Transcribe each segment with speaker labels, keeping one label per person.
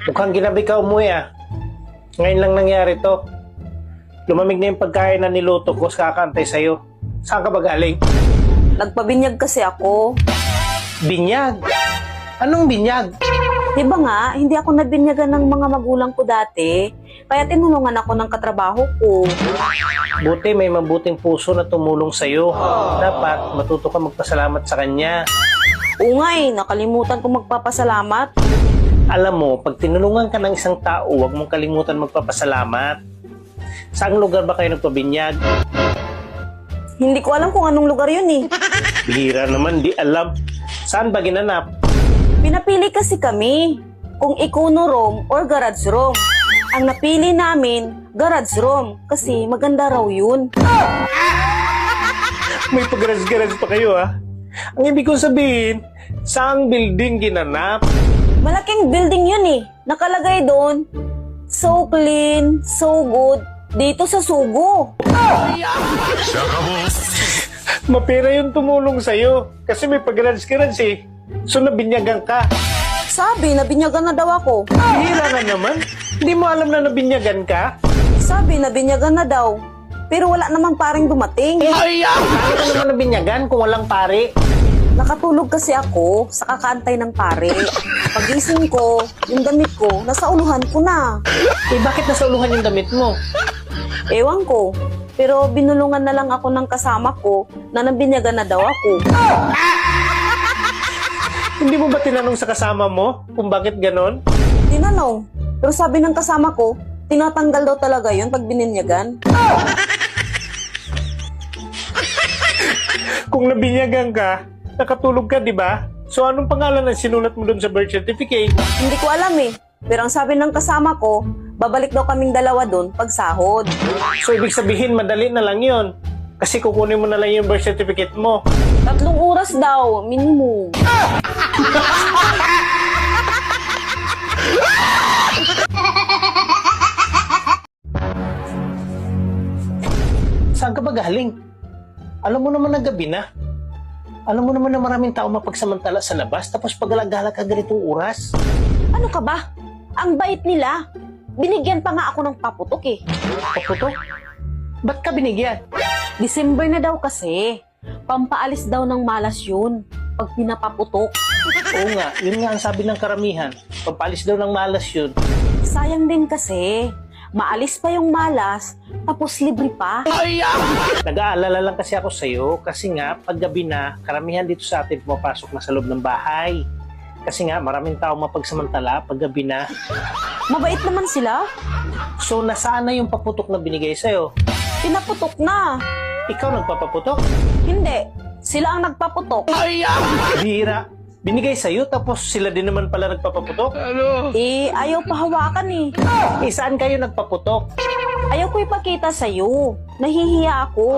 Speaker 1: Mukhang ginabi ka umuwi ah. Ngayon lang nangyari to. Lumamig na yung pagkain na niluto ko sa kakantay sa'yo. Saan ka ba galing?
Speaker 2: Nagpabinyag kasi ako.
Speaker 1: Binyag? Anong binyag?
Speaker 2: Di ba nga, hindi ako nabinyagan ng mga magulang ko dati. Kaya tinulungan ako ng katrabaho ko.
Speaker 1: Buti may mabuting puso na tumulong sa'yo. Dapat matuto ka magpasalamat sa kanya.
Speaker 2: Oo nga nakalimutan ko magpapasalamat.
Speaker 1: Alam mo, pag tinulungan ka ng isang tao, huwag mong kalimutan magpapasalamat. Saang lugar ba kayo nagpabinyag?
Speaker 2: Hindi ko alam kung anong lugar yun eh.
Speaker 1: Bihira naman, di alam. Saan ba ginanap?
Speaker 2: Pinapili kasi kami kung Econo room or garage room. Ang napili namin, garage room kasi maganda raw yun.
Speaker 1: May pag-garage-garage pa kayo ah. Ang ibig kong sabihin, saang building ginanap?
Speaker 2: Malaking building yun eh. Nakalagay doon, so clean, so good, dito sa Sugo.
Speaker 1: Mapera yung tumulong sa'yo. Kasi may pag-garage-garage eh. So nabinyagan ka.
Speaker 2: Sabi, nabinyagan na daw ako.
Speaker 1: Bihira na naman. Hindi mo alam na nabinyagan ka?
Speaker 2: Sabi, nabinyagan na daw. Pero wala namang paring dumating.
Speaker 1: Paano ka naman nabinyagan kung walang pare?
Speaker 2: Nakatulog kasi ako sa kakaantay ng pare. Pagising ko, yung damit ko, nasa uluhan ko na.
Speaker 1: Eh bakit nasa uluhan yung damit mo?
Speaker 2: Ewan ko. Pero binulungan na lang ako ng kasama ko na nabinyagan na daw ako.
Speaker 1: Hindi mo ba tinanong sa kasama mo kung bakit ganon?
Speaker 2: Tinanong. Pero sabi ng kasama ko, tinatanggal daw talaga yun pag bininyagan.
Speaker 1: Kung nabinyagan ka, nakatulog ka, di ba? So anong pangalan ang sinulat mo dun sa birth certificate?
Speaker 2: Hindi ko alam eh. Pero ang sabi ng kasama ko, babalik daw kaming dalawa doon pag sahod.
Speaker 1: So ibig sabihin, madali na lang yon. Kasi kukunin mo na lang yung birth certificate mo.
Speaker 2: 3 oras daw, minimum.
Speaker 1: Saan ka ba galing? Alam mo naman na gabi na. Alam mo naman na maraming tao mapagsamantala sa labas tapos pag-alagala ka ganitong oras.
Speaker 2: Ano ka ba? Ang bait nila. Binigyan pa nga ako ng paputok eh.
Speaker 1: Paputok? Ba't ka binigyan?
Speaker 2: December na daw kasi. Pampaalis daw ng malas yun pag pinapaputok.
Speaker 1: Oo nga, yun nga ang sabi ng karamihan. Pampalis daw ng malas yun.
Speaker 2: Sayang din kasi. Maalis pa yung malas, tapos libre pa.
Speaker 1: Nag-aalala lang kasi ako sa'yo kasi nga, paggabi na, karamihan dito sa atin pumapasok na sa loob ng bahay. Kasi nga, maraming tao mapagsamantala paggabi na.
Speaker 2: Mabait naman sila.
Speaker 1: So, nasaan na yung paputok na binigay sa'yo?
Speaker 2: Pinaputok na.
Speaker 1: Ikaw nagpapaputok?
Speaker 2: Hindi. Sila ang nagpaputok.
Speaker 1: Bihira. Binigay sa'yo tapos sila din naman pala nagpapaputok?
Speaker 2: Eh, ayaw pahawakan eh.
Speaker 1: Eh, saan kayo nagpaputok?
Speaker 2: Ayaw ko ipakita sa'yo. Nahihiya ako.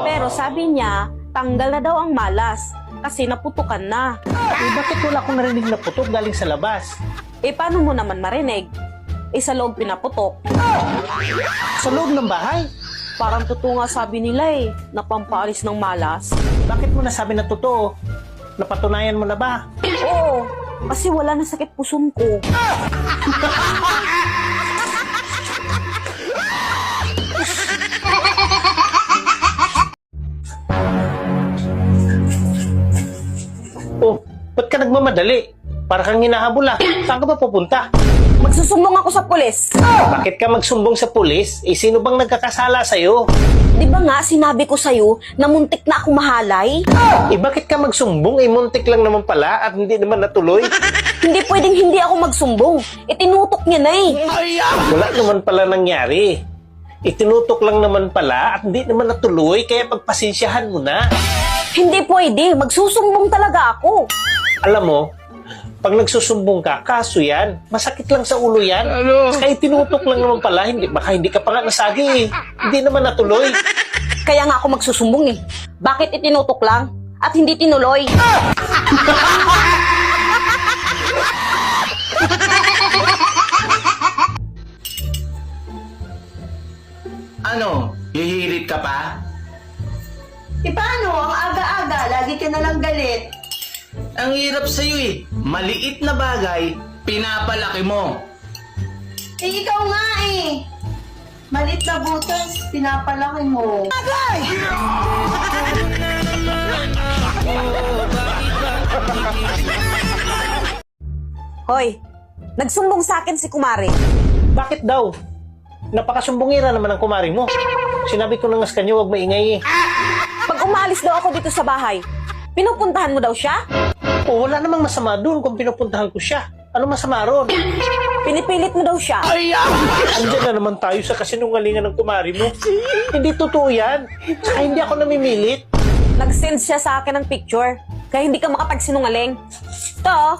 Speaker 2: Pero sabi niya, tanggal na daw ang malas. Kasi naputukan na.
Speaker 1: Eh, bakit wala akong narinig na putok galing sa labas?
Speaker 2: Eh, paano mo naman marinig? Eh, sa loob pinaputok.
Speaker 1: Sa loob ng bahay?
Speaker 2: Parang totoo nga sabi nila eh, na pampaalis ng malas.
Speaker 1: Bakit mo nasabi na totoo? Napatunayan mo na ba?
Speaker 2: Oo, kasi wala na sakit puson ko.
Speaker 1: Oh, ba't ka nagmamadali? Para kang hinahabol ah. Saan ka ba pupunta?
Speaker 2: Magsusumbong ako sa pulis.
Speaker 1: Bakit ka magsumbong sa pulis? Eh, sino bang nagkakasala sa'yo?
Speaker 2: Di ba nga sinabi ko sa'yo na muntik na ako mahalay?
Speaker 1: Eh, bakit ka magsumbong? Eh, muntik lang naman pala at hindi naman natuloy.
Speaker 2: Hindi pwedeng hindi ako magsumbong. Itinutok niya na eh.
Speaker 1: Wala naman pala nangyari. Itinutok lang naman pala at hindi naman natuloy, kaya pagpasensyahan mo na.
Speaker 2: Hindi pwede. Magsusumbong talaga ako.
Speaker 1: Alam mo, pag nagsusumbong ka, kaso yan. Masakit lang sa ulo yan. Saka itinutok lang naman pala. Baka hindi ka pa nga nasagi eh. Hindi naman natuloy.
Speaker 2: Kaya nga ako magsusumbong eh. Bakit itinutok lang at hindi tinuloy?
Speaker 3: Ano? Hihirit ka pa?
Speaker 4: E paano? Ang aga-aga, lagi ka nalang galit.
Speaker 3: Ang hirap sa'yo eh. Maliit na bagay, pinapalaki mo.
Speaker 4: Eh, ikaw nga eh. Malit na butas, pinapalaki mo.
Speaker 2: Hoy, nagsumbong sa akin si Kumari.
Speaker 1: Bakit daw? Napakasumbungira naman ang kumari mo. Sinabi ko na nga sa kanya, huwag maingay eh.
Speaker 2: Pag umalis daw ako dito sa bahay, pinupuntahan mo daw siya?
Speaker 1: O, wala namang masama doon kung pinupuntahan ko siya. Ano masama ron?
Speaker 2: Pinipilit mo daw siya?
Speaker 1: Andiyan na naman tayo sa kasinungalingan ng kumari mo. Hindi totoo yan. Saka hindi ako namimilit.
Speaker 2: Nag-send siya sa akin ng picture, kaya hindi ka makapagsinungaling. Ito, oh.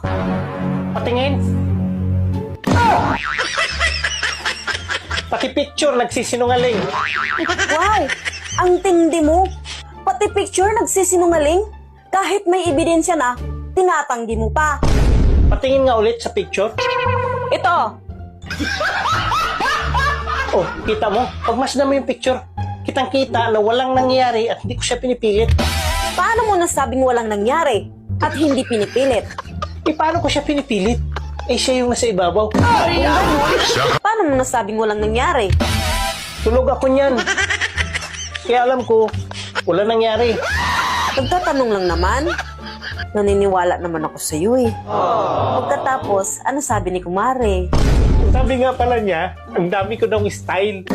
Speaker 1: Patingin. Pati picture nagsisinungaling.
Speaker 2: Wow! Ang tindi mo. Pati picture nagsisinungaling. Kahit may ebidensya na, tinatanggi mo pa.
Speaker 1: Patingin nga ulit sa picture.
Speaker 2: Ito,
Speaker 1: Oh, kita mo? Pagmasdan mo yung picture, kitang-kita na walang nangyayari at hindi ko siya pinipilit.
Speaker 2: paano mo nasabing walang nangyari at hindi pinipilit?
Speaker 1: Eh, paano ko siya pinipilit? Eh, siya yung nasa ibabaw.
Speaker 2: Paano mo nasabing walang nangyari?
Speaker 1: Tulog ako niyan. Kaya alam ko, wala nangyari.
Speaker 2: Nagtatanong lang naman. Naniniwala naman ako sa iyo eh. Pagkatapos, ano sabi ni Kumare?
Speaker 1: Sabi nga pala niya, ang dami ko daw style.